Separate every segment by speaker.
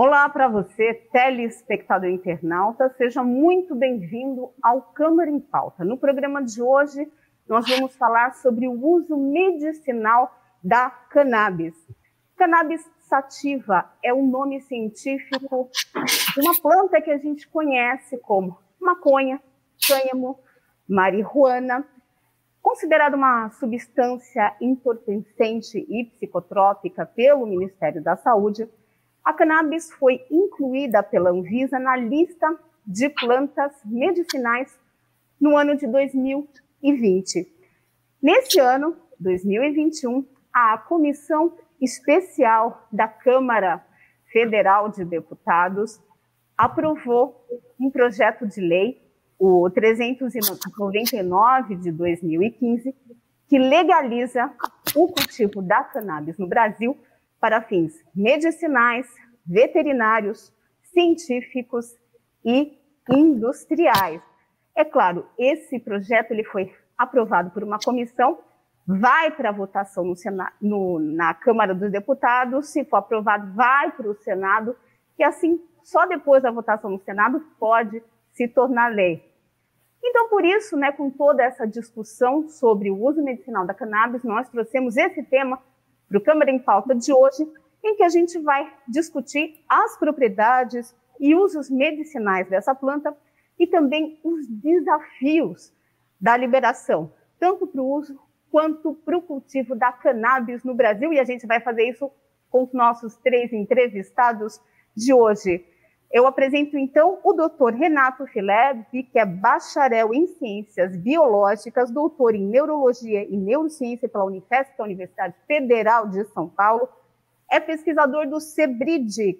Speaker 1: Olá para você, telespectador internauta, seja muito bem-vindo ao Câmara em Pauta. No programa de hoje, nós vamos falar sobre o uso medicinal da cannabis. Cannabis sativa é o nome científico de uma planta que a gente conhece como maconha, cânhamo, marihuana, considerada uma substância entorpecente e psicotrópica pelo Ministério da Saúde. A cannabis foi incluída pela Anvisa na lista de plantas medicinais no ano de 2020. Neste ano, 2021, a Comissão Especial da Câmara Federal de Deputados aprovou um projeto de lei, o 399 de 2015, que legaliza o cultivo da cannabis no Brasil para fins medicinais, veterinários, científicos e industriais. É claro, esse projeto ele foi aprovado por uma comissão, vai para a votação na Câmara dos Deputados, se for aprovado, vai para o Senado, e assim, só depois da votação no Senado pode se tornar lei. Então, por isso, com toda essa discussão sobre o uso medicinal da cannabis, nós trouxemos esse tema para o Câmara em Pauta de hoje, em que a gente vai discutir as propriedades e usos medicinais dessa planta e também os desafios da liberação, tanto para o uso quanto para o cultivo da cannabis no Brasil. E a gente vai fazer isso com os nossos 3 entrevistados de hoje. Eu apresento, então, o doutor Renato Fileb, que é bacharel em Ciências Biológicas, doutor em Neurologia e Neurociência pela Unifesp, a Universidade Federal de São Paulo, é pesquisador do CEBRID,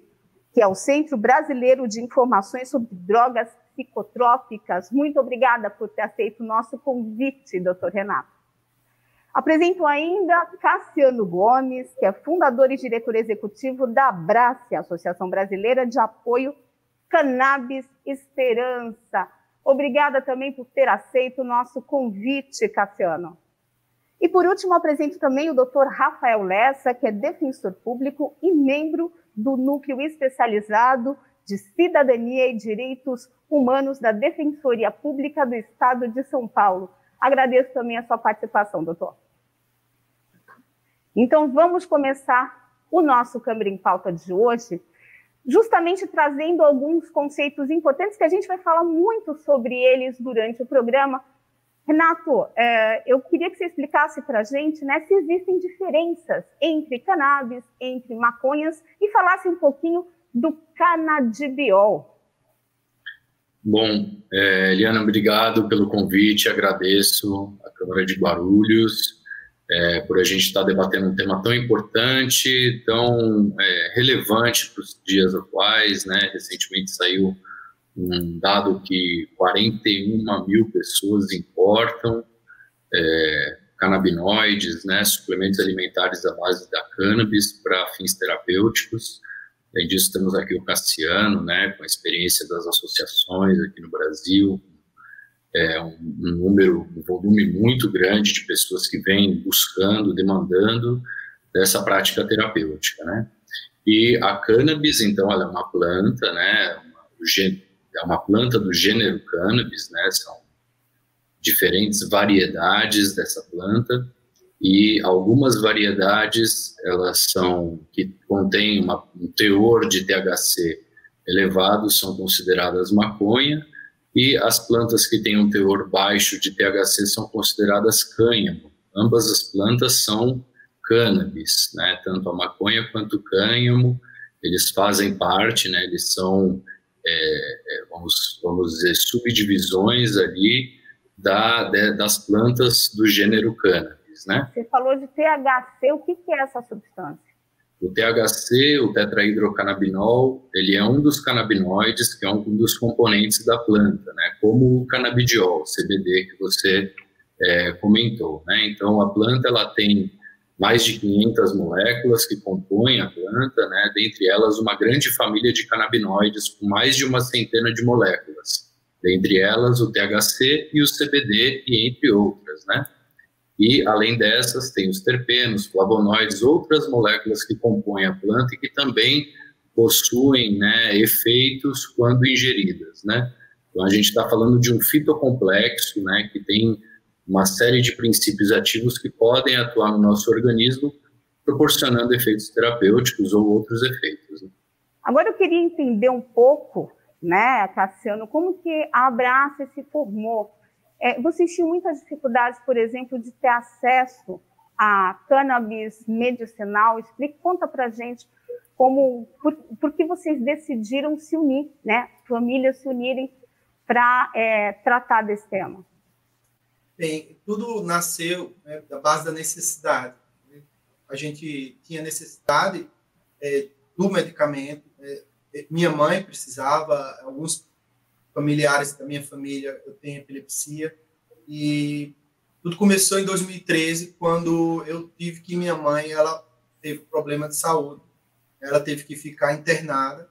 Speaker 1: que é o Centro Brasileiro de Informações sobre Drogas Psicotrópicas. Muito obrigada por ter aceito o nosso convite, doutor Renato. Apresento ainda Cassiano Gomes, que é fundador e diretor executivo da Abrace, Associação Brasileira de Apoio Cannabis Esperança. Obrigada também por ter aceito o nosso convite, Cassiano. E por último, apresento também o Dr. Rafael Lessa, que é defensor público e membro do Núcleo Especializado de Cidadania e Direitos Humanos da Defensoria Pública do Estado de São Paulo. Agradeço também a sua participação, doutor. Então, vamos começar o nosso Câmara em Pauta de hoje, justamente trazendo alguns conceitos importantes que a gente vai falar muito sobre eles durante o programa. Renato, eu queria que você explicasse para a gente, se existem diferenças entre cannabis, entre maconhas, e falasse um pouquinho do cannabidiol.
Speaker 2: Bom, Eliana, obrigado pelo convite, agradeço a Câmara de Guarulhos por a gente estar debatendo um tema tão importante, tão relevante para os dias atuais, Recentemente saiu um dado que 41 mil pessoas importam canabinoides, suplementos alimentares à base da cannabis para fins terapêuticos. Além disso, temos aqui o Cassiano, com a experiência das associações aqui no Brasil, um volume muito grande de pessoas que vêm buscando, demandando dessa prática terapêutica, E a cannabis, então, ela é uma planta, é uma planta do gênero cannabis, são diferentes variedades dessa planta, e algumas variedades, que contêm um teor de THC elevado, são consideradas maconha, e as plantas que têm um teor baixo de THC são consideradas cânhamo. Ambas as plantas são cannabis, tanto a maconha quanto o cânhamo, eles fazem parte, eles são, vamos dizer, subdivisões ali das plantas do gênero cannabis.
Speaker 1: Você falou de THC, o que é essa substância?
Speaker 2: O THC, o tetrahidrocannabinol, ele é um dos canabinoides, que é um dos componentes da planta, como o cannabidiol, CBD, que você comentou. Então, a planta ela tem mais de 500 moléculas que compõem a planta, dentre elas uma grande família de canabinoides com mais de uma centena de moléculas, dentre elas o THC e o CBD, e entre outras, E, além dessas, tem os terpenos, flavonoides, outras moléculas que compõem a planta e que também possuem, né, efeitos quando ingeridas, né? Então, a gente está falando de um fitocomplexo, né, que tem uma série de princípios ativos que podem atuar no nosso organismo, proporcionando efeitos terapêuticos ou outros efeitos, né?
Speaker 1: Agora eu queria entender um pouco, né, Cassiano, como que a Abrace se formou. Vocês tinham muitas dificuldades, por exemplo, de ter acesso a cannabis medicinal? Conta pra gente por que vocês decidiram se unir, né, famílias se unirem para tratar desse tema.
Speaker 3: Bem, tudo nasceu, né, da base da necessidade. A gente tinha necessidade do medicamento. Minha mãe precisava, alguns familiares da minha família, eu tenho epilepsia, e tudo começou em 2013, quando eu tive que minha mãe, ela teve um problema de saúde, ela teve que ficar internada,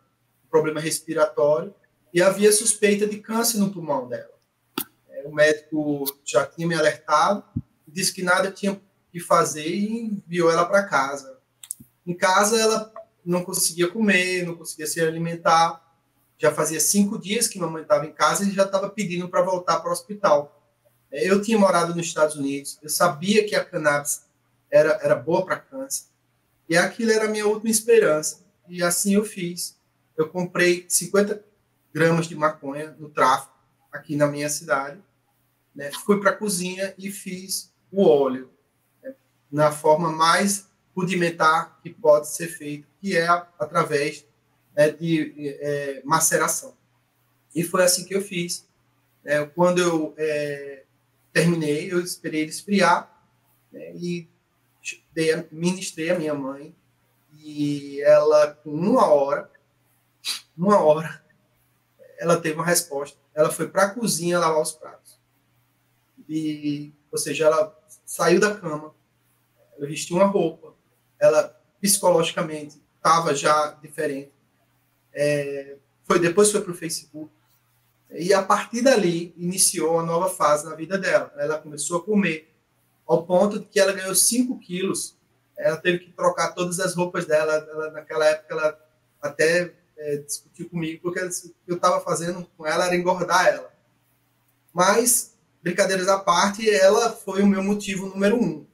Speaker 3: problema respiratório, e havia suspeita de câncer no pulmão dela. O médico já tinha me alertado, disse que nada tinha que fazer e enviou ela para casa. Em casa, ela não conseguia comer, não conseguia se alimentar. Já fazia 5 dias que mamãe estava em casa e já estava pedindo para voltar para o hospital. Eu tinha morado nos Estados Unidos, eu sabia que a cannabis era boa para câncer, e aquilo era a minha última esperança. E assim eu fiz. Eu comprei 50 gramas de maconha no tráfico, aqui na minha cidade, né? Fui para a cozinha e fiz o óleo, né, na forma mais rudimentar que pode ser feito, que é através, né, de maceração. E foi assim que eu fiz. Quando eu terminei, eu esperei ele esfriar, né, e ministrei a minha mãe, e ela, com uma hora, ela teve uma resposta. Ela foi para a cozinha lavar os pratos. Ou seja, ela saiu da cama, ela vestiu uma roupa, ela psicologicamente estava já diferente. Depois foi para o Facebook, e a partir dali iniciou uma nova fase na vida dela. Ela começou a comer, ao ponto de que ela ganhou 5 quilos. Ela teve que trocar todas as roupas dela. Naquela época, ela até discutiu comigo, porque o que eu estava fazendo com ela era engordar ela. Mas, brincadeiras à parte, ela foi o meu motivo número 1.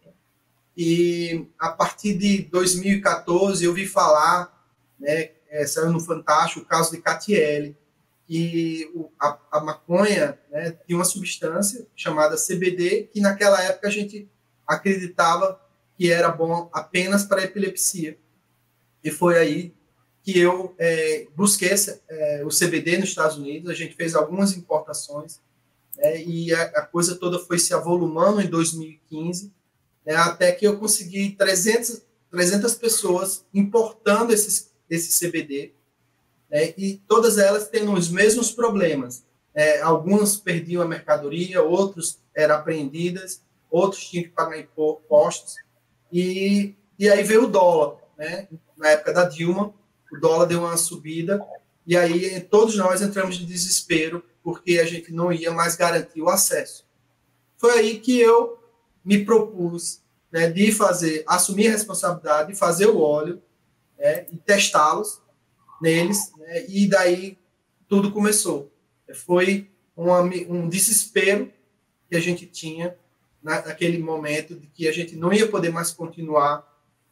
Speaker 3: E a partir de 2014, eu vi falar, né, saiu no Fantástico, o caso de Catiele, que a maconha, né, tinha uma substância chamada CBD, que naquela época a gente acreditava que era bom apenas para epilepsia. E foi aí que eu busquei o CBD nos Estados Unidos. A gente fez algumas importações, e a coisa toda foi se avolumando em 2015, até que eu consegui 300 pessoas importando esse CBD, e todas elas tendo os mesmos problemas. Algumas perdiam a mercadoria, outros eram apreendidas, outros tinham que pagar impostos, e aí veio o dólar, né? Na época da Dilma, o dólar deu uma subida, e aí todos nós entramos em desespero, porque a gente não ia mais garantir o acesso. Foi aí que eu me propus, né, de assumir a responsabilidade de fazer o óleo, né, e testá-los neles, né, e daí tudo começou. Foi um desespero que a gente tinha naquele momento, de que a gente não ia poder mais continuar,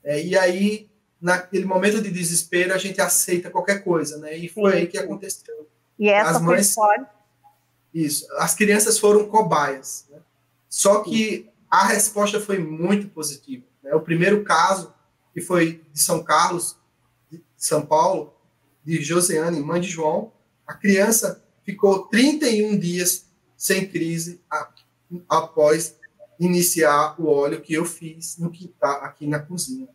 Speaker 3: e aí, naquele momento de desespero, a gente aceita qualquer coisa, né, e foi aí que aconteceu.
Speaker 1: E essa foi a história.
Speaker 3: Isso, as crianças foram cobaias, né? Só que a resposta foi muito positiva, né? O primeiro caso, que foi de São Carlos, de São Paulo, de Josiane, mãe de João, a criança ficou 31 dias sem crise após iniciar o óleo que eu fiz no quintal, aqui na cozinha.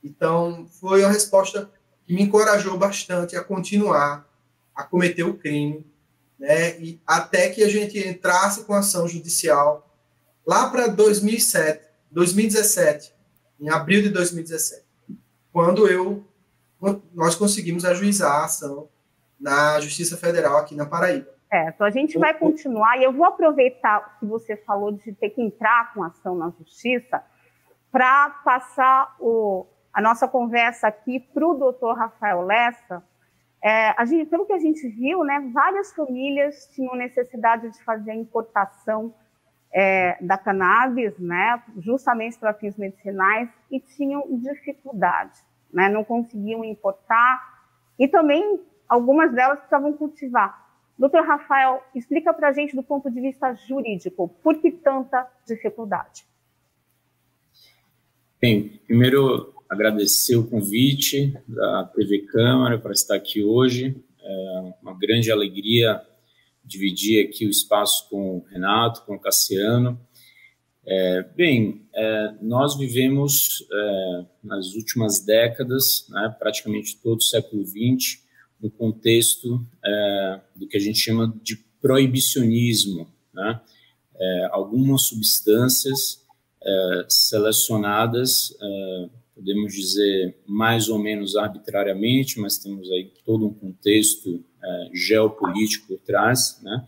Speaker 3: Então, foi uma resposta que me encorajou bastante a continuar, a cometer o crime, né? E até que a gente entrasse com ação judicial lá para 2017, em abril de 2017, quando nós conseguimos ajuizar a ação na Justiça Federal aqui na Paraíba.
Speaker 1: Então a gente vai continuar, e eu vou aproveitar que você falou de ter que entrar com ação na Justiça para passar a nossa conversa aqui para o doutor Rafael Lessa, pelo que a gente viu, né, várias famílias tinham necessidade de fazer a importação da cannabis, né, justamente para fins medicinais, e tinham dificuldade, né, não conseguiam importar, e também algumas delas precisavam cultivar. Doutor Rafael, explica para a gente do ponto de vista jurídico, por que tanta dificuldade?
Speaker 4: Bem, primeiro agradecer o convite da TV Câmara para estar aqui hoje. É uma grande alegria dividir aqui o espaço com o Renato, com o Cassiano. Nós vivemos nas últimas décadas, né, praticamente todo o século XX, no contexto do que a gente chama de proibicionismo, né? Algumas substâncias selecionadas, podemos dizer mais ou menos arbitrariamente, mas temos aí todo um contexto geopolítico por trás, né?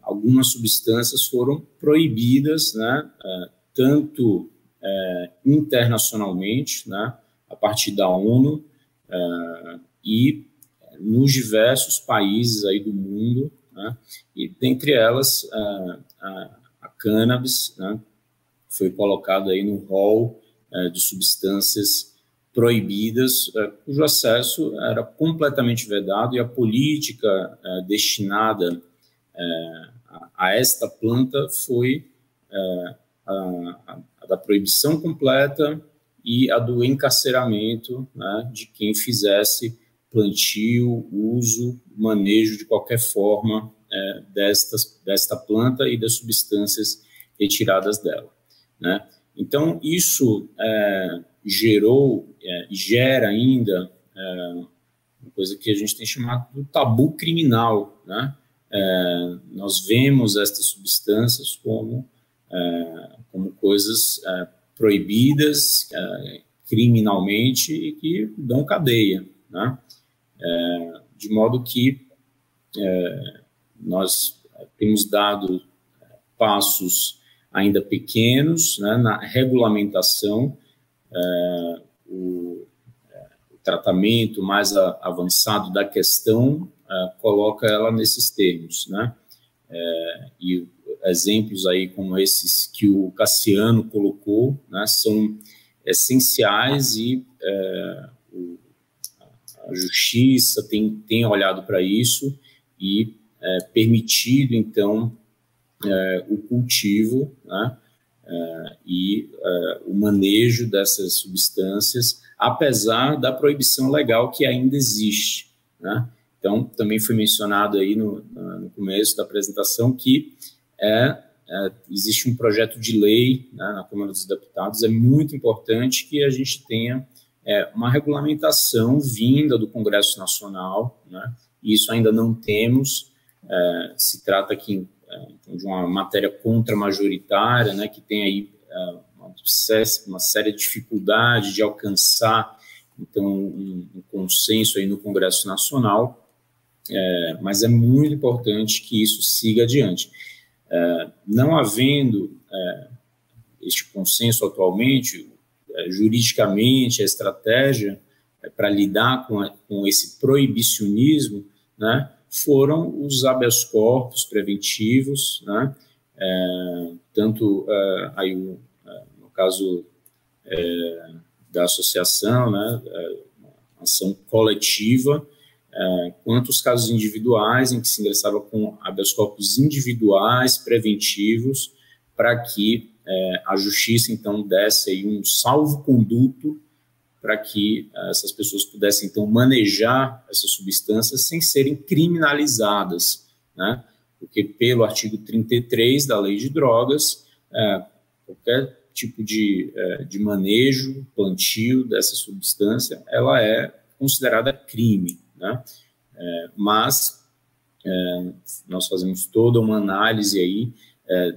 Speaker 4: Algumas substâncias foram proibidas, né? Tanto internacionalmente, né? A partir da ONU, e nos diversos países aí do mundo, né? E dentre elas a cannabis, né? Foi colocada aí no rol de substâncias proibidas, cujo acesso era completamente vedado, e a política destinada a esta planta foi a da proibição completa e a do encarceramento, né, de quem fizesse plantio, uso, manejo de qualquer forma desta planta e das substâncias retiradas dela, né? Então, isso gera ainda uma coisa que a gente tem chamado de tabu criminal, né? Nós vemos estas substâncias como coisas proibidas criminalmente e que dão cadeia, né? De modo que nós temos dado passos ainda pequenos, né, na regulamentação. O tratamento mais avançado da questão coloca ela nesses termos, né? E exemplos aí como esses que o Cassiano colocou, né, são essenciais, e a justiça tem olhado para isso e permitido, então, o cultivo, né, e o manejo dessas substâncias, apesar da proibição legal que ainda existe, né? Então, também foi mencionado aí no começo da apresentação que existe um projeto de lei, né, na Câmara dos Deputados. É muito importante que a gente tenha uma regulamentação vinda do Congresso Nacional, né? E isso ainda não temos. Se trata aqui então, de uma matéria contra-majoritária, né, que tem aí uma séria dificuldade de alcançar, então, um consenso aí no Congresso Nacional, mas é muito importante que isso siga adiante. Não havendo este consenso atualmente, juridicamente, a estratégia para lidar com esse proibicionismo, né, foram os habeas corpus preventivos, né, tanto aí no caso da associação, né, ação coletiva, quanto os casos individuais em que se ingressava com habeas corpus individuais preventivos para que a justiça então desse aí um salvo-conduto para que essas pessoas pudessem então manejar essas substâncias sem serem criminalizadas, né? Porque pelo artigo 33 da Lei de Drogas, qualquer tipo de manejo, plantio dessa substância, ela é considerada crime, né? Mas nós fazemos toda uma análise aí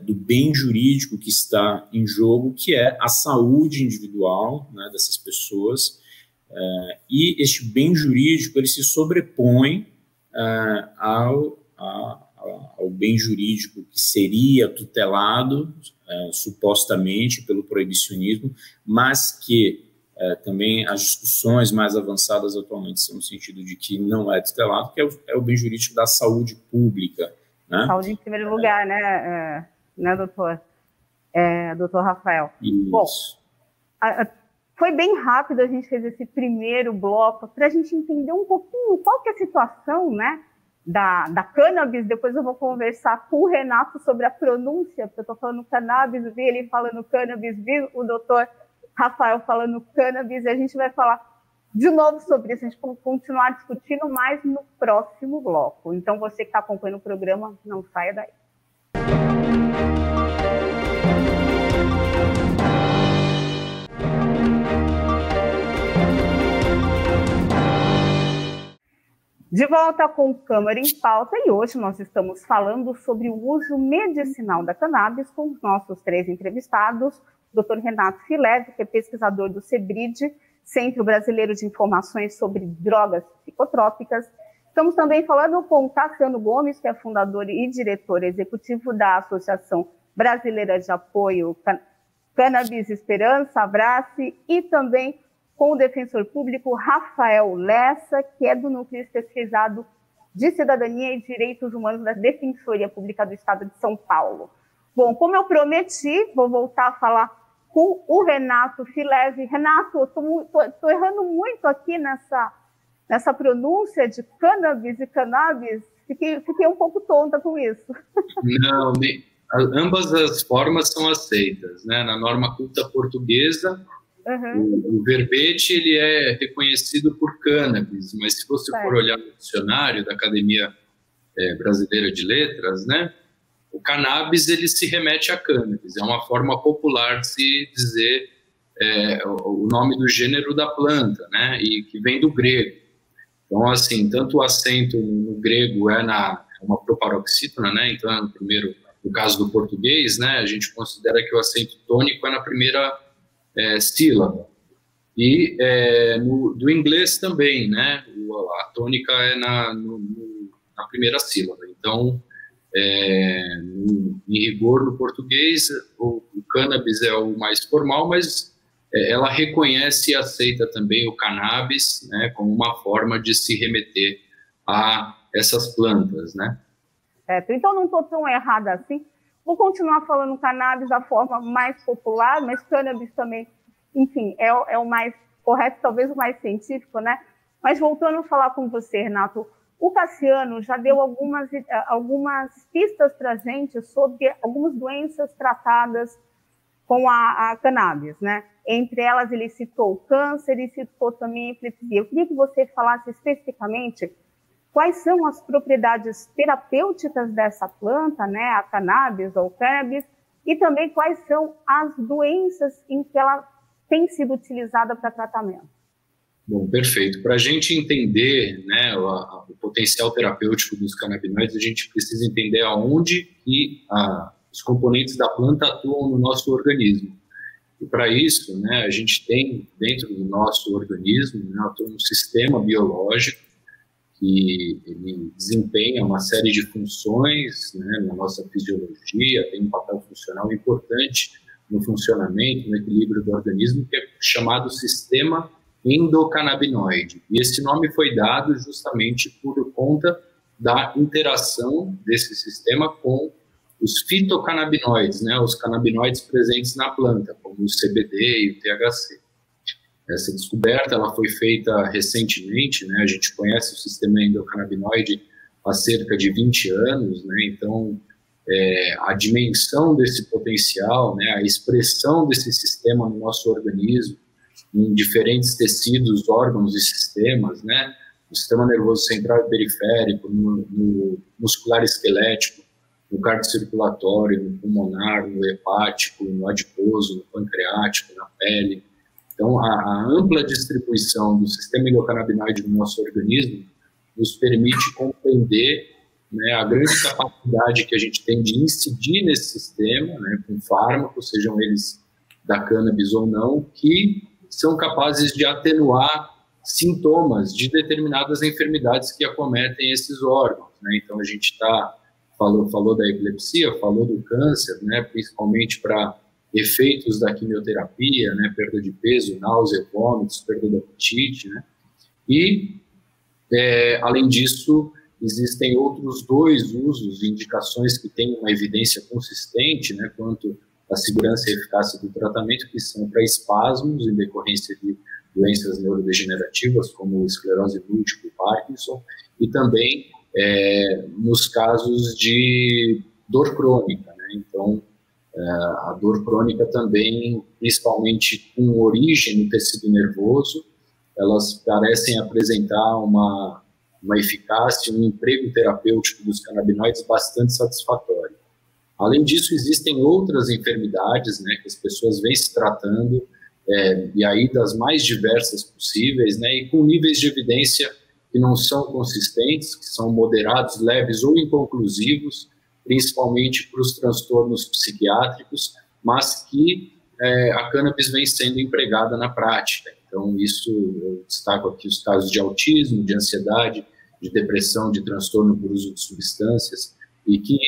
Speaker 4: do bem jurídico que está em jogo, que é a saúde individual, né, dessas pessoas, e este bem jurídico ele se sobrepõe ao ao bem jurídico que seria tutelado, supostamente, pelo proibicionismo, mas que também as discussões mais avançadas atualmente são no sentido de que não é tutelado, que é o bem jurídico da saúde pública. Né?
Speaker 1: Saúde em primeiro lugar, né, doutor? Doutor Rafael.
Speaker 4: Isso.
Speaker 1: Bom, foi bem rápido, a gente fez esse primeiro bloco para a gente entender um pouquinho qual que é a situação, né, da cannabis. Depois eu vou conversar com o Renato sobre a pronúncia, porque eu estou falando cannabis, vi ele falando cannabis, vi o doutor Rafael falando cannabis, e a gente vai falar de novo sobre isso, a gente vai continuar discutindo mais no próximo bloco. Então, você que está acompanhando o programa, não saia daí. De volta com o Câmara em Pauta, e hoje nós estamos falando sobre o uso medicinal da cannabis com os nossos 3 entrevistados, o Dr. Renato Fileve, que é pesquisador do CEBRID, Centro Brasileiro de Informações sobre Drogas Psicotrópicas. Estamos também falando com o Cassiano Gomes, que é fundador e diretor executivo da Associação Brasileira de Apoio Cannabis Esperança, Abrace, e também com o defensor público Rafael Lessa, que é do Núcleo Especializado de Cidadania e Direitos Humanos da Defensoria Pública do Estado de São Paulo. Bom, como eu prometi, vou voltar a falar com o Renato Fileve. Renato, eu estou errando muito aqui nessa pronúncia de cannabis e cannabis. Fiquei um pouco tonta com isso.
Speaker 2: Não, ambas as formas são aceitas, né? Na norma culta portuguesa, o verbete ele é reconhecido por cannabis, mas se você for olhar no dicionário da Academia Brasileira de Letras, né? O cannabis ele se remete a cannabis, é uma forma popular de se dizer o nome do gênero da planta, né? E que vem do grego. Então, assim, tanto o acento no grego é uma proparoxítona, né? Então, primeiro, no caso do português, né? A gente considera que o acento tônico é na primeira sílaba. E do inglês também, né? A tônica é na primeira sílaba. Então, em rigor, no português, o cannabis é o mais formal, mas ela reconhece e aceita também o cannabis, né, como uma forma de se remeter a essas plantas, né?
Speaker 1: Então não estou tão errada assim. Vou continuar falando cannabis da forma mais popular, mas cannabis também, enfim, é o mais correto, talvez o mais científico, né? Mas voltando a falar com você, Renato, o Cassiano já deu algumas pistas para a gente sobre algumas doenças tratadas com a cannabis, né? Entre elas, ele citou o câncer e citou também a epilepsia. Eu queria que você falasse especificamente quais são as propriedades terapêuticas dessa planta, né? A cannabis ou cannabis, e também quais são as doenças em que ela tem sido utilizada para tratamento.
Speaker 2: Bom, perfeito. Para a gente entender, né, o potencial terapêutico dos canabinoides, a gente precisa entender aonde que os componentes da planta atuam no nosso organismo. E para isso, né, a gente tem dentro do nosso organismo, né, um sistema biológico que ele desempenha uma série de funções, né, na nossa fisiologia, tem um papel funcional importante no funcionamento, no equilíbrio do organismo, que é chamado sistema endocannabinoide. E esse nome foi dado justamente por conta da interação desse sistema com os fitocannabinoides, né, os canabinoides presentes na planta, como o CBD e o THC. Essa descoberta ela foi feita recentemente, né, a gente conhece o sistema endocannabinoide há cerca de 20 anos, né, então a dimensão desse potencial, né, a expressão desse sistema no nosso organismo, em diferentes tecidos, órgãos e sistemas, né? No sistema nervoso central e periférico, no muscular esquelético, no cardiocirculatório, no pulmonar, no hepático, no adiposo, no pancreático, na pele. Então, a ampla distribuição do sistema endocannabinoide no nosso organismo nos permite compreender, né, a grande capacidade que a gente tem de incidir nesse sistema, né, com fármacos, sejam eles da cannabis ou não, que são capazes de atenuar sintomas de determinadas enfermidades que acometem esses órgãos, né? Então, a gente está falou da epilepsia, falou do câncer, né, principalmente para efeitos da quimioterapia, né, perda de peso, náusea, vômitos, perda de apetite, né, e, além disso, existem outros 2 usos e indicações que têm uma evidência consistente, né, quanto à segurança e eficácia do tratamento, que são para espasmos em decorrência de doenças neurodegenerativas, como esclerose múltipla e Parkinson, e também nos casos de dor crônica, né? Então, a dor crônica também, principalmente com origem no tecido nervoso, elas parecem apresentar uma eficácia, um emprego terapêutico dos canabinoides bastante satisfatório. Além disso, existem outras enfermidades, né, que as pessoas vêm se tratando, e aí das mais diversas possíveis, né, e com níveis de evidência que não são consistentes, que são moderados, leves ou inconclusivos, principalmente para os transtornos psiquiátricos, mas que a cannabis vem sendo empregada na prática. Então, isso, eu destaco aqui os casos de autismo, de ansiedade, de depressão, de transtorno por uso de substâncias, e que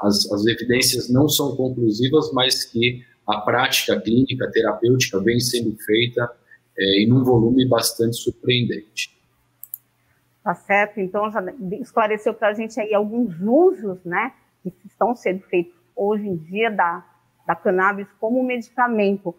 Speaker 2: as evidências não são conclusivas, mas que a prática clínica, terapêutica, vem sendo feita em um volume bastante surpreendente.
Speaker 1: Tá certo, então já esclareceu para a gente aí alguns usos, né, que estão sendo feitos hoje em dia da cannabis como medicamento.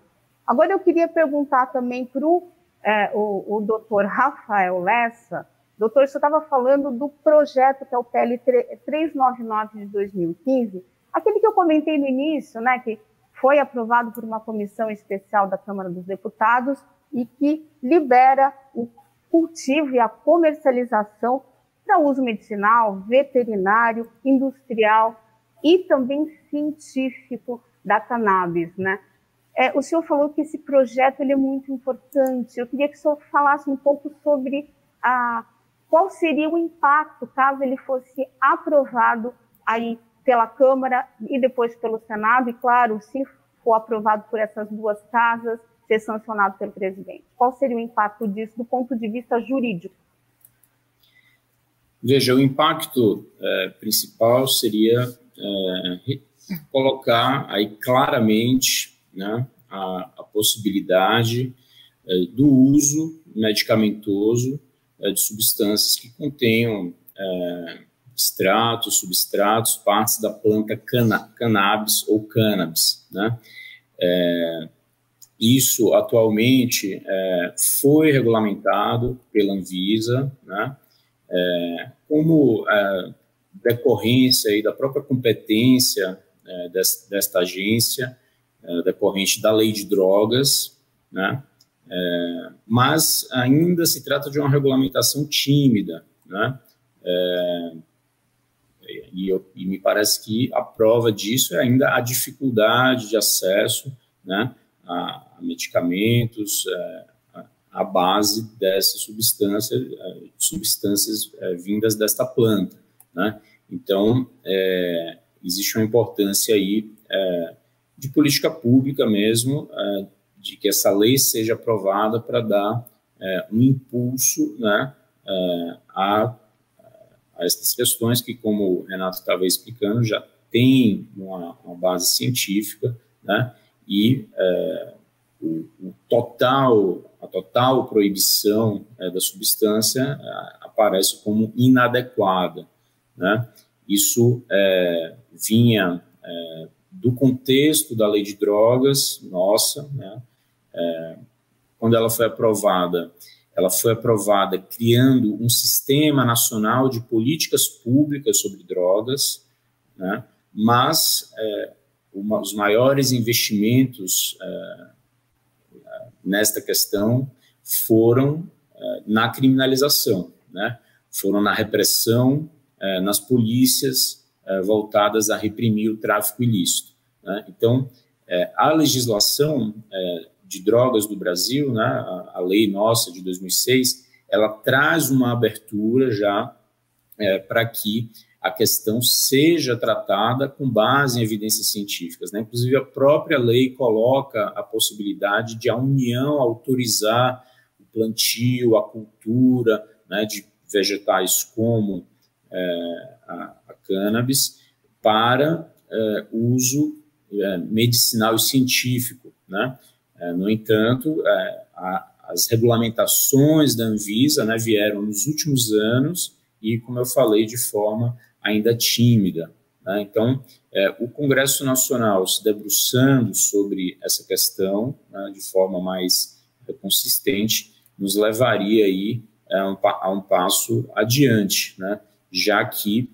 Speaker 1: Agora eu queria perguntar também para o doutor Rafael Lessa. Doutor, você estava falando do projeto que é o PL 399 de 2015, aquele que eu comentei no início, né, que foi aprovado por uma comissão especial da Câmara dos Deputados e que libera o cultivo e a comercialização para uso medicinal, veterinário, industrial e também científico da cannabis, né? O senhor falou que esse projeto ele é muito importante. Eu queria que o senhor falasse um pouco sobre qual seria o impacto caso ele fosse aprovado aí pela Câmara e depois pelo Senado, e claro, se for aprovado por essas 2 casas, ser sancionado pelo presidente. Qual seria o impacto disso do ponto de vista jurídico?
Speaker 4: Veja, o impacto principal seria colocar aí claramente, né, a possibilidade do uso medicamentoso de substâncias que contenham extratos, substratos, partes da planta cannabis ou cannabis, né? Isso atualmente foi regulamentado pela Anvisa, né? Como decorrência aí da própria competência desta agência, decorrente da lei de drogas, né? Mas ainda se trata de uma regulamentação tímida, né? E me parece que a prova disso é ainda a dificuldade de acesso, né, a medicamentos à base dessas substâncias vindas desta planta, né? Então, existe uma importância aí de política pública mesmo, de que essa lei seja aprovada para dar um impulso, né, a essas questões que, como o Renato estava explicando, já tem uma base científica, né, e a total proibição da substância aparece como inadequada, né? Isso vinha do contexto da lei de drogas, nossa, né? Quando ela foi aprovada criando um sistema nacional de políticas públicas sobre drogas, né? Mas os maiores investimentos nesta questão foram na criminalização, né? Foram na repressão, nas polícias voltadas a reprimir o tráfico ilícito, né? Então, a legislação de drogas do Brasil, né, a lei nossa de 2006, ela traz uma abertura já para que a questão seja tratada com base em evidências científicas, né? Inclusive, a própria lei coloca a possibilidade de a União autorizar o plantio, a cultura, né, de vegetais como a cannabis para uso medicinal e científico, né? No entanto, as regulamentações da Anvisa, né, vieram nos últimos anos e, como eu falei, de forma ainda tímida, né? Então, o Congresso Nacional se debruçando sobre essa questão, né, de forma mais consistente, nos levaria aí a um passo adiante, né? Já que,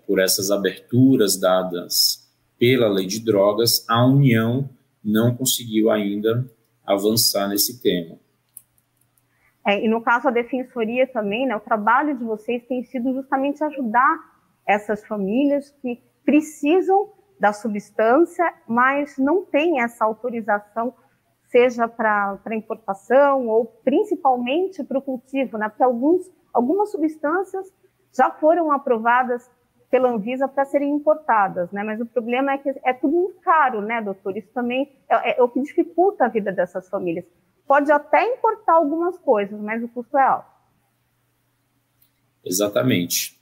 Speaker 4: por essas aberturas dadas pela lei de drogas, a União não conseguiu ainda avançar nesse tema.
Speaker 1: E no caso da Defensoria também, né, o trabalho de vocês tem sido justamente ajudar essas famílias que precisam da substância, mas não têm essa autorização, seja para importação ou principalmente para o cultivo, né? Porque algumas substâncias já foram aprovadas pela Anvisa para serem importadas, né? Mas o problema é que é tudo muito caro, né, doutor? Isso também é o que dificulta a vida dessas famílias. Pode até importar algumas coisas, mas o custo é alto.
Speaker 4: Exatamente.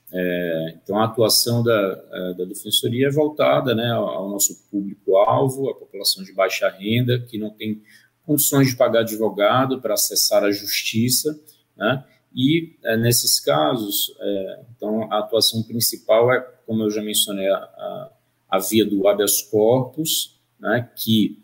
Speaker 4: Então, a atuação da Defensoria é voltada, né, ao nosso público-alvo, a população de baixa renda, que não tem condições de pagar advogado para acessar a justiça, né? E, nesses casos, então, a atuação principal é, como eu já mencionei, a via do habeas corpus, né, que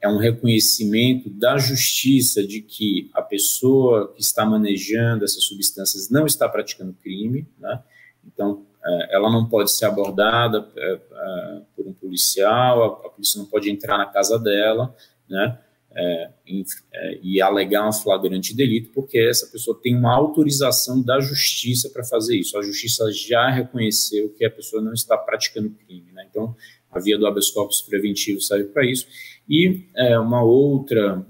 Speaker 4: é um reconhecimento da justiça de que a pessoa que está manejando essas substâncias não está praticando crime, né? Então, ela não pode ser abordada por um policial, a polícia não pode entrar na casa dela, né? E alegar um flagrante delito, porque essa pessoa tem uma autorização da justiça para fazer isso. A justiça já reconheceu que a pessoa não está praticando crime, né? Então, a via do habeas corpus preventivo serve para isso. E uma outra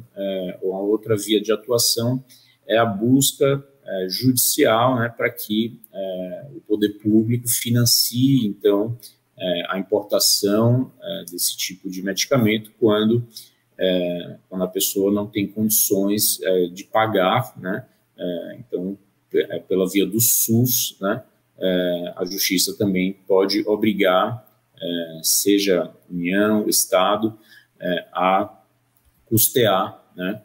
Speaker 4: via de atuação é a busca judicial, né, para que o poder público financie, então, a importação desse tipo de medicamento quando a pessoa não tem condições de pagar, né? Então, pela via do SUS, né, a justiça também pode obrigar, seja União, Estado, a custear, né,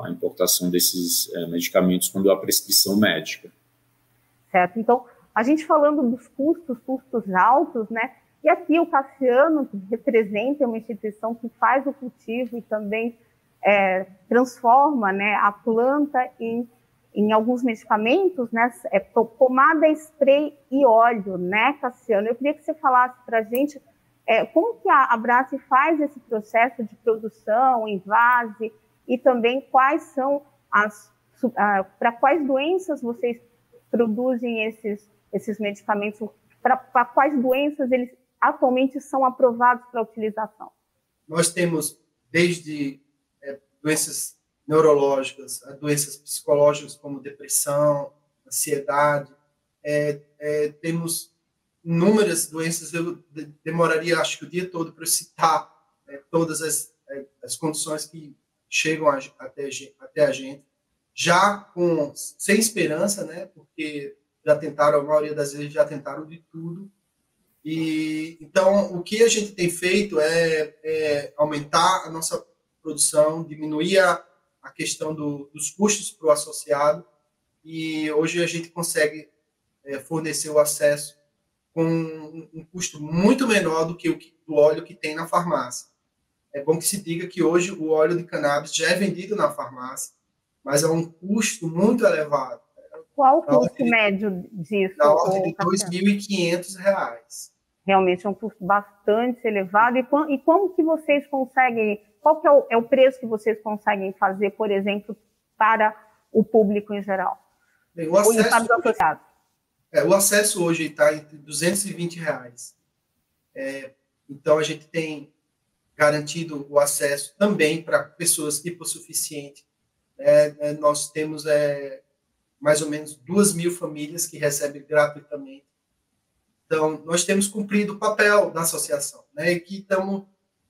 Speaker 4: a importação desses medicamentos quando há prescrição médica.
Speaker 1: Certo. Então, a gente falando dos custos altos, né? E aqui o Cassiano, que representa uma instituição que faz o cultivo e também transforma, né, a planta em alguns medicamentos, né, pomada, spray e óleo, né, Cassiano? Eu queria que você falasse para a gente como que a Abrace faz esse processo de produção, envase, e também quais são para quais doenças vocês produzem esses medicamentos, para quais doenças eles atualmente são aprovados para utilização?
Speaker 3: Nós temos desde doenças neurológicas, a doenças psicológicas como depressão, ansiedade, temos inúmeras doenças. Eu demoraria, acho que o dia todo para citar todas as condições que chegam até a gente, já sem esperança, né, porque já tentaram, a maioria das vezes já tentaram de tudo. E então o que a gente tem feito é aumentar a nossa produção, diminuir a questão dos custos para o associado, e hoje a gente consegue fornecer o acesso com um custo muito menor do que o óleo que tem na farmácia. É bom que se diga que hoje o óleo de cannabis já é vendido na farmácia, mas é um custo muito elevado.
Speaker 1: Qual o custo médio disso?
Speaker 3: Na ordem de R$ 2.500.
Speaker 1: Realmente é um custo bastante elevado. E como que vocês conseguem, qual que é o preço que vocês conseguem fazer, por exemplo, para o público em geral?
Speaker 3: Bem, o acesso hoje está entre R$ 220. Então, a gente tem garantido o acesso também para pessoas hipossuficientes. Nós temos mais ou menos 2.000 famílias que recebem gratuitamente. Então, nós temos cumprido o papel da associação, né? E que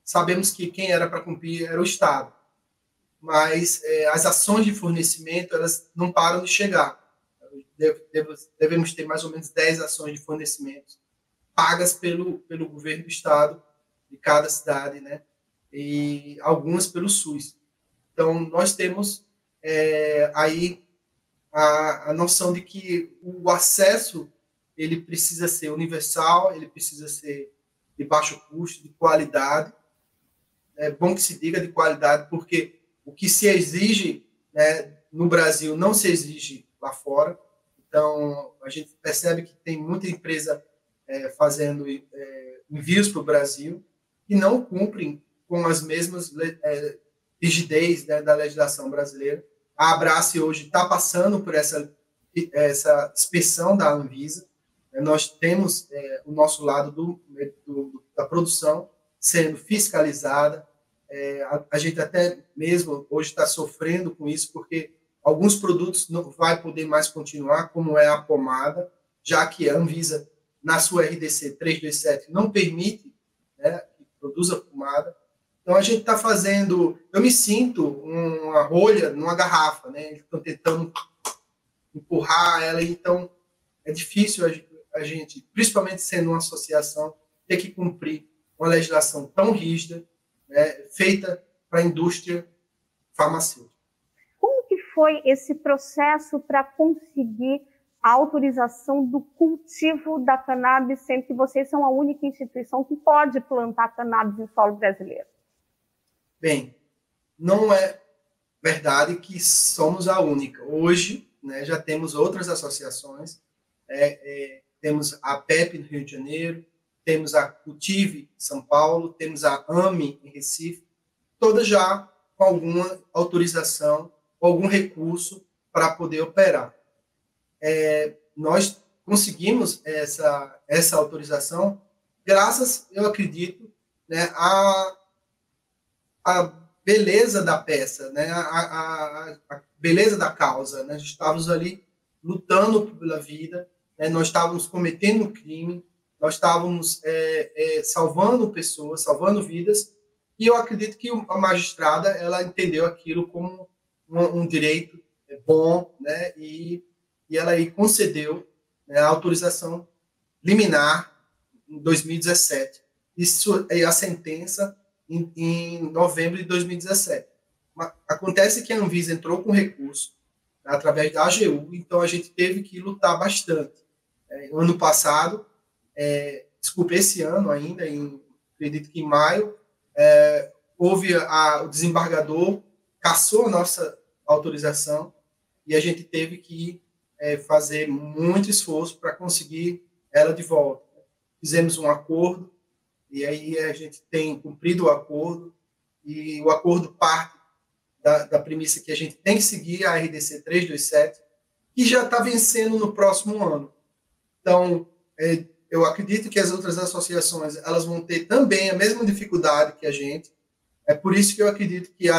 Speaker 3: sabemos que quem era para cumprir era o Estado. Mas as ações de fornecimento, elas não param de chegar. devemos ter mais ou menos 10 ações de fornecimento pagas pelo governo do estado de cada cidade, né? E algumas pelo SUS. Então, nós temos aí a noção de que o acesso ele precisa ser universal, ele precisa ser de baixo custo, de qualidade. É bom que se diga de qualidade, porque o que se exige, né, no Brasil não se exige lá fora. Então, a gente percebe que tem muita empresa fazendo envios para o Brasil e não cumprem com as mesmas rigidez, né, da legislação brasileira. A Abrace hoje está passando por essa inspeção da Anvisa. Nós temos o nosso lado da produção sendo fiscalizada. A gente até mesmo hoje está sofrendo com isso, porque alguns produtos não vai poder mais continuar, como é a pomada, já que a Anvisa, na sua RDC 327, não permite, né, que produza pomada. Então, a gente está fazendo... Eu me sinto uma rolha numa garrafa, né? Eles estão tentando empurrar ela, então é difícil a gente, principalmente sendo uma associação, ter que cumprir uma legislação tão rígida, né, feita para a indústria farmacêutica.
Speaker 1: Como que foi esse processo para conseguir a autorização do cultivo da cannabis, sendo que vocês são a única instituição que pode plantar cannabis em solo brasileiro?
Speaker 3: Bem, não é verdade que somos a única. Hoje, né, já temos outras associações, temos a PEP no Rio de Janeiro, temos a Cultive em São Paulo, temos a AME em Recife, todas já com alguma autorização, ou algum recurso para poder operar. Nós conseguimos essa autorização graças, eu acredito, né, a beleza da peça, né, a beleza da causa. Né? Nós estávamos ali lutando pela vida, né? Nós estávamos cometendo um crime, nós estávamos salvando pessoas, salvando vidas, e eu acredito que a magistrada ela entendeu aquilo como um direito bom, né? E ela aí concedeu, né, a autorização liminar em 2017. Isso é a sentença em novembro de 2017. Acontece que a Anvisa entrou com recurso, né, através da AGU, então a gente teve que lutar bastante. Ano passado, esse ano ainda, acredito que em maio, houve o desembargador cassou a nossa autorização e a gente teve que fazer muito esforço para conseguir ela de volta. Fizemos um acordo, e aí a gente tem cumprido o acordo, e o acordo parte da premissa que a gente tem que seguir a RDC 327, que já está vencendo no próximo ano. Então, eu acredito que as outras associações elas vão ter também a mesma dificuldade que a gente. É por isso que eu acredito que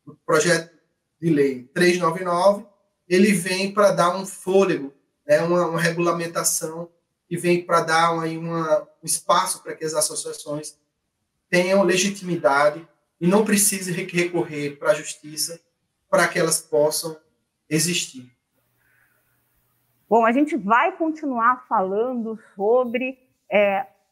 Speaker 3: o projeto de lei 399 ele vem para dar um fôlego, né, uma regulamentação que vem para dar um espaço para que as associações tenham legitimidade e não precisem recorrer para a justiça para que elas possam existir.
Speaker 1: Bom, a gente vai continuar falando sobre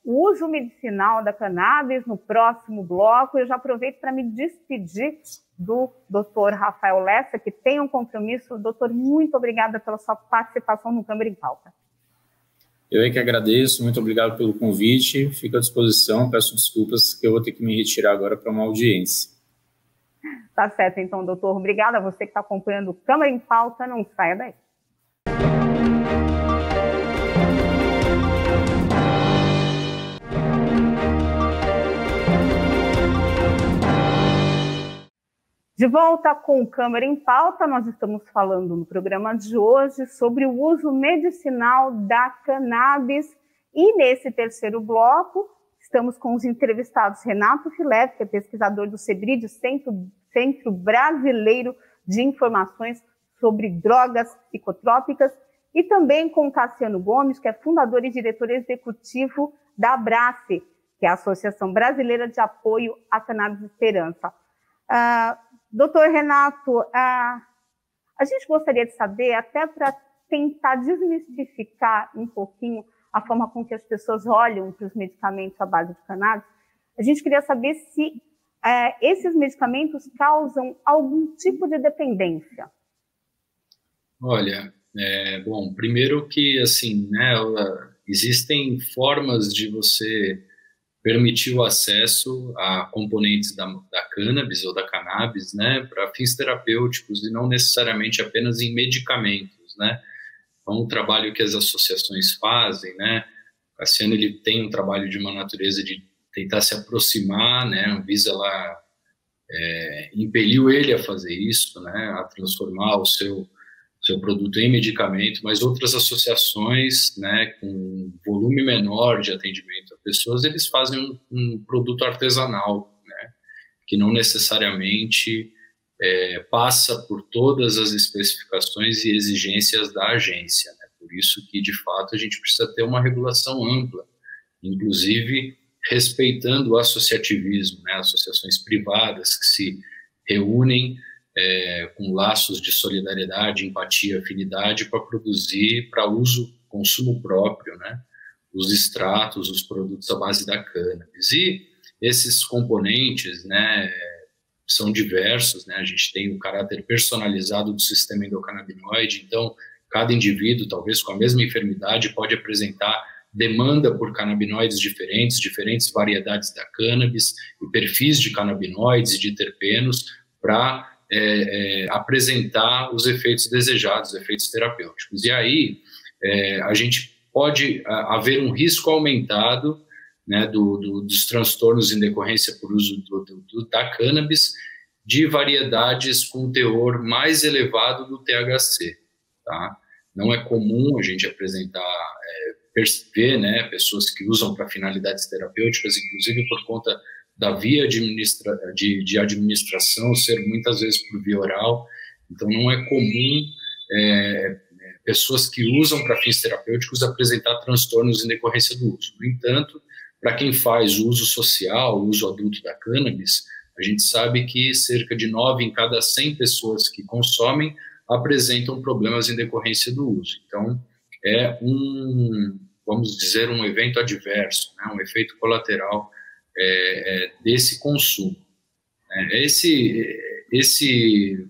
Speaker 1: o uso medicinal da cannabis no próximo bloco. Eu já aproveito para me despedir do Dr. Rafael Lessa, que tem um compromisso. Doutor, muito obrigada pela sua participação no Câmara em Pauta.
Speaker 4: Eu é que agradeço, muito obrigado pelo convite, fico à disposição, peço desculpas que eu vou ter que me retirar agora para uma audiência.
Speaker 1: Tá certo, então, doutor. Obrigada a você que está acompanhando o Câmara em Pauta, não saia daí. De volta com o Câmara em Pauta, nós estamos falando no programa de hoje sobre o uso medicinal da cannabis. E nesse terceiro bloco, estamos com os entrevistados Renato Filep, que é pesquisador do CEBRID, Centro Brasileiro de Informações sobre Drogas Psicotrópicas, e também com Cassiano Gomes, que é fundador e diretor executivo da Abrace, que é a Associação Brasileira de Apoio à Cannabis Esperança. Doutor Renato, a gente gostaria de saber, até para tentar desmistificar um pouquinho a forma com que as pessoas olham para os medicamentos à base de cannabis. A gente queria saber se esses medicamentos causam algum tipo de dependência.
Speaker 2: Olha, bom, primeiro que, assim, né, existem formas de você permitir o acesso a componentes da cannabis ou da cannabis, né, para fins terapêuticos e não necessariamente apenas em medicamentos, né. Então, o trabalho que as associações fazem, né, o Cassiano, ele tem um trabalho de uma natureza de tentar se aproximar, né, a Anvisa lá impeliu ele a fazer isso, né, a transformar o seu produto em medicamento, mas outras associações, né, com volume menor de atendimento a pessoas, eles fazem um produto artesanal, né, que não necessariamente passa por todas as especificações e exigências da agência, né, por isso que, de fato, a gente precisa ter uma regulação ampla, inclusive respeitando o associativismo, né, associações privadas que se reúnem com laços de solidariedade, empatia, afinidade para produzir para uso, consumo próprio, né, os extratos, os produtos à base da cannabis. E esses componentes, né, são diversos, né, a gente tem o caráter personalizado do sistema endocannabinoide, então cada indivíduo, talvez com a mesma enfermidade, pode apresentar demanda por canabinoides diferentes, diferentes variedades da cannabis e perfis de canabinoides e de terpenos para apresentar os efeitos desejados, os efeitos terapêuticos. E aí a gente pode haver um risco aumentado, né, dos transtornos em decorrência por uso da cannabis de variedades com teor mais elevado do THC. Tá? Não é comum a gente apresentar, ver, né, pessoas que usam para finalidades terapêuticas, inclusive por conta da via de administração ser muitas vezes por via oral, então não é comum pessoas que usam para fins terapêuticos apresentar transtornos em decorrência do uso. No entanto, para quem faz o uso social, o uso adulto da cannabis, a gente sabe que cerca de 9 em cada 100 pessoas que consomem apresentam problemas em decorrência do uso. Então, vamos dizer, um evento adverso, né, um efeito colateral desse consumo. Esse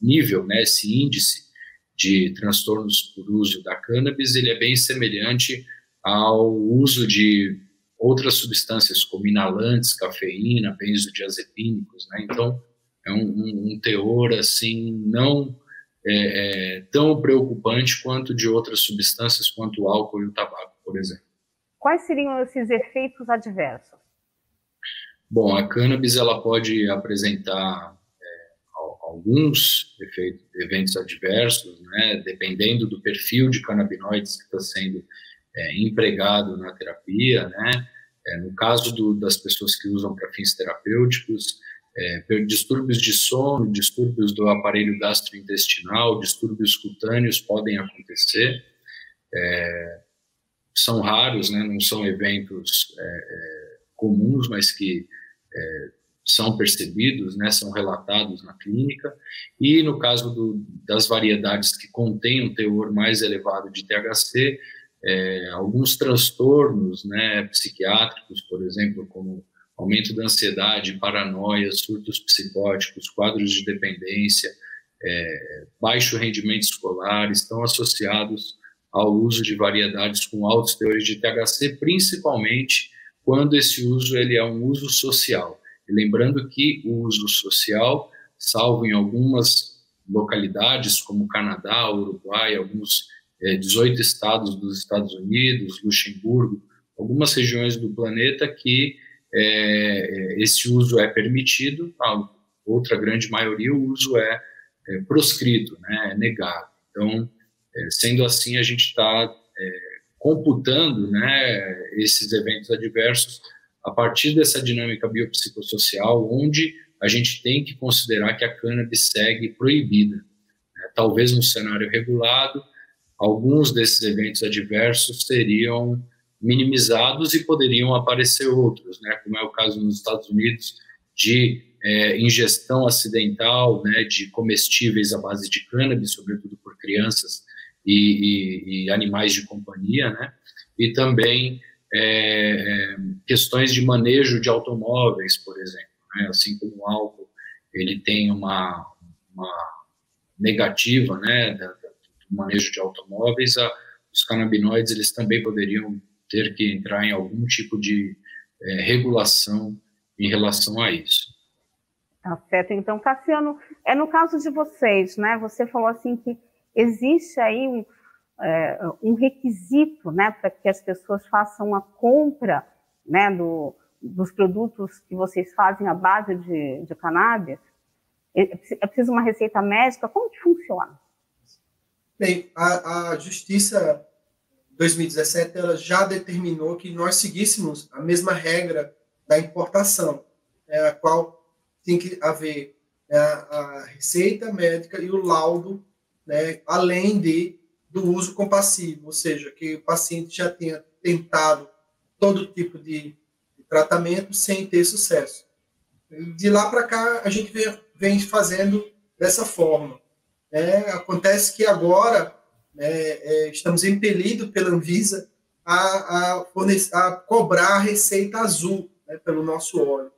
Speaker 2: nível, né, esse índice de transtornos por uso da cannabis, ele é bem semelhante ao uso de outras substâncias como inalantes, cafeína, benzodiazepínicos, né? Então, é um teor, assim, não tão preocupante quanto de outras substâncias, quanto o álcool e o tabaco, por exemplo.
Speaker 1: Quais seriam esses efeitos adversos?
Speaker 2: Bom, a cannabis ela pode apresentar alguns eventos adversos, né, dependendo do perfil de canabinoides que está sendo empregado na terapia, né. No caso das pessoas que usam para fins terapêuticos, distúrbios de sono, distúrbios do aparelho gastrointestinal, distúrbios cutâneos podem acontecer. São raros, né, não são eventos comuns, mas que são percebidos, né, são relatados na clínica. E no caso das variedades que contêm um teor mais elevado de THC, alguns transtornos, né, psiquiátricos, por exemplo, como aumento da ansiedade, paranoia, surtos psicóticos, quadros de dependência, baixo rendimento escolar, estão associados ao uso de variedades com altos teores de THC, principalmente quando esse uso ele é um uso social. E lembrando que o uso social, salvo em algumas localidades, como Canadá, Uruguai, alguns 18 estados dos Estados Unidos, Luxemburgo, algumas regiões do planeta que esse uso é permitido, a outra grande maioria o uso é proscrito, né, é negado. Então, sendo assim, a gente está computando, né, esses eventos adversos a partir dessa dinâmica biopsicossocial, onde a gente tem que considerar que a cannabis segue proibida, né? Talvez num cenário regulado, alguns desses eventos adversos seriam minimizados e poderiam aparecer outros, né, como é o caso nos Estados Unidos de ingestão acidental, né, de comestíveis à base de cannabis, sobretudo por crianças e animais de companhia, né? E também questões de manejo de automóveis, por exemplo, né? Assim como o álcool, ele tem uma negativa, né, do manejo de automóveis, os canabinoides eles também poderiam ter que entrar em algum tipo de regulação em relação a isso.
Speaker 1: Tá certo. Então, Cassiano, no caso de vocês, né, você falou assim que existe aí um requisito, né, para que as pessoas façam a compra, né, dos produtos que vocês fazem à base de cannabis. É preciso uma receita médica? Como que funciona?
Speaker 3: Bem, a Justiça 2017 ela já determinou que nós seguíssemos a mesma regra da importação, a qual tem que haver a receita médica e o laudo, né, além do uso compassivo, ou seja, que o paciente já tenha tentado todo tipo de tratamento sem ter sucesso. De lá para cá, a gente vem fazendo dessa forma. Acontece que agora estamos impelidos pela Anvisa a cobrar a receita azul, né, pelo nosso óleo.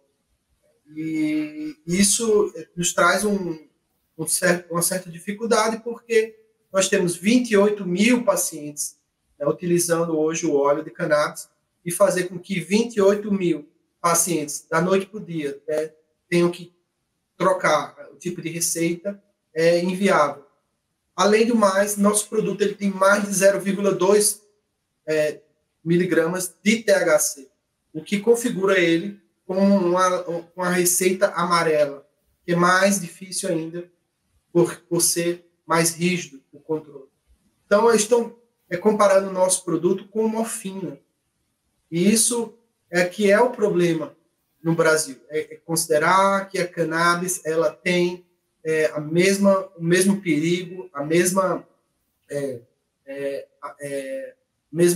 Speaker 3: E isso nos traz uma certa dificuldade, porque nós temos 28 mil pacientes, né, utilizando hoje o óleo de cannabis, e fazer com que 28 mil pacientes, da noite para o dia, tenham que trocar o tipo de receita é inviável. Além do mais, nosso produto ele tem mais de 0,2 miligramas de THC, o que configura ele como uma receita amarela, que é mais difícil ainda por ser mais rígido o controle. Então, eles estão comparando o nosso produto com morfina. E isso que é o problema no Brasil. Considerar que a cannabis ela tem o mesmo perigo, a mesma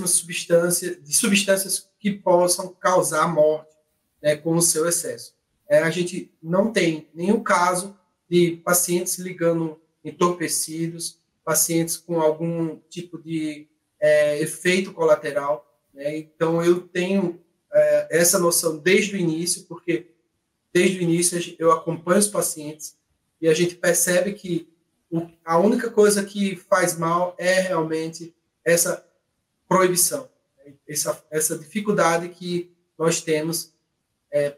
Speaker 3: substâncias que possam causar morte, né, com o seu excesso. A gente não tem nenhum caso de pacientes ligando entorpecidos, pacientes com algum tipo de efeito colateral, né? Então, eu tenho essa noção desde o início, porque desde o início eu acompanho os pacientes e a gente percebe que a única coisa que faz mal é realmente essa proibição, essa dificuldade que nós temos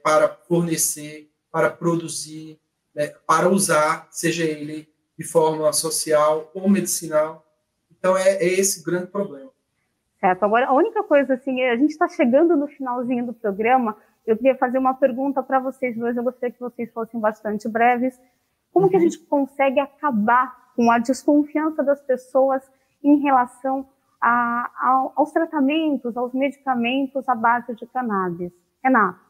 Speaker 3: para fornecer, para produzir, né, para usar, seja ele de forma social ou medicinal. Então, é esse o grande problema.
Speaker 1: Certo. Agora, a única coisa, assim, a gente está chegando no finalzinho do programa, eu queria fazer uma pergunta para vocês dois, eu gostaria que vocês fossem bastante breves. Como que a gente consegue acabar com a desconfiança das pessoas em relação aos tratamentos, aos medicamentos à base de cannabis? Renato?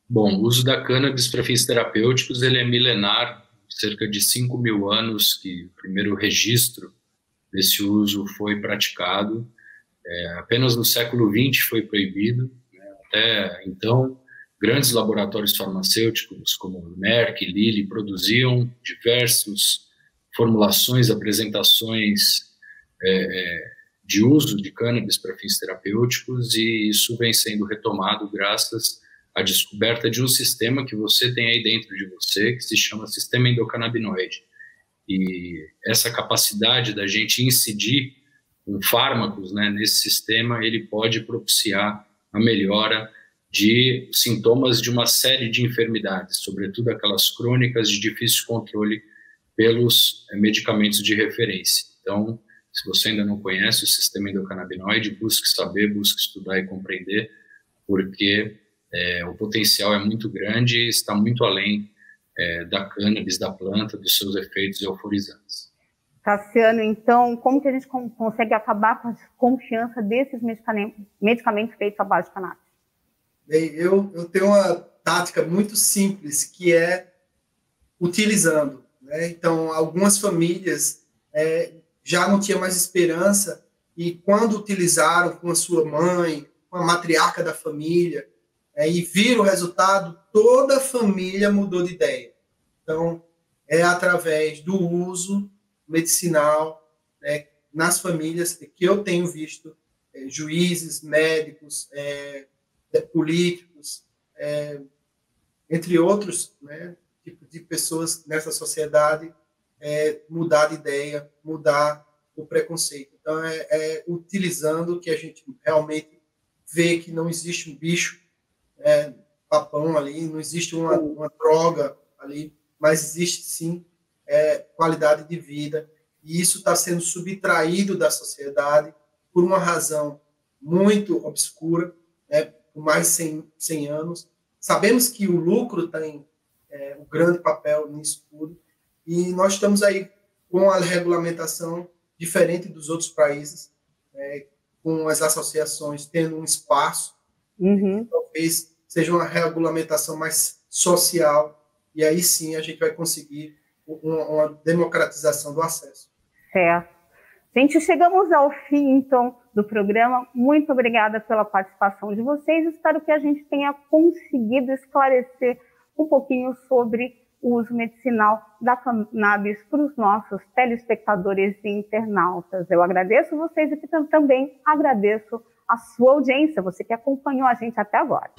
Speaker 2: Bom, o uso da cannabis para fins terapêuticos ele é milenar, cerca de 5 mil anos que o primeiro registro desse uso foi praticado. Apenas no século XX foi proibido, né? Até então, grandes laboratórios farmacêuticos como Merck e Lilly produziam diversas formulações, apresentações de uso de cannabis para fins terapêuticos, e isso vem sendo retomado graças à descoberta de um sistema que você tem aí dentro de você, que se chama sistema endocannabinoide. E essa capacidade da gente incidir com fármacos, né, nesse sistema, ele pode propiciar a melhora de sintomas de uma série de enfermidades, sobretudo aquelas crônicas de difícil controle pelos medicamentos de referência. Então, se você ainda não conhece o sistema endocannabinoide, busque saber, busque estudar e compreender, porque o potencial é muito grande e está muito além da cannabis, da planta, dos seus efeitos euforizantes.
Speaker 1: Cassiano, então, como que a gente consegue acabar com a desconfiança desses medicamentos feitos à base de cannabis?
Speaker 3: Bem, eu tenho uma tática muito simples, que é utilizando, né? Então, algumas famílias já não tinham mais esperança, e quando utilizaram com a sua mãe, com a matriarca da família, e viram o resultado, toda a família mudou de ideia. Então, é através do uso medicinal, né, nas famílias que eu tenho visto, juízes, médicos, políticos, entre outros, né, tipos de pessoas nessa sociedade, mudar de ideia, mudar o preconceito. Então, utilizando o que a gente realmente vê que não existe um bicho papão ali, não existe uma droga ali, mas existe sim qualidade de vida, e isso está sendo subtraído da sociedade por uma razão muito obscura, né, por mais de 100 anos. Sabemos que o lucro tem um grande papel nisso tudo, e nós estamos aí com a regulamentação diferente dos outros países, com as associações tendo um espaço, talvez seja uma regulamentação mais social, e aí sim a gente vai conseguir uma democratização do acesso.
Speaker 1: Certo. Gente, chegamos ao fim, então, do programa. Muito obrigada pela participação de vocês. Espero que a gente tenha conseguido esclarecer um pouquinho sobre o uso medicinal da cannabis para os nossos telespectadores e internautas. Eu agradeço vocês e também agradeço a sua audiência, você que acompanhou a gente até agora.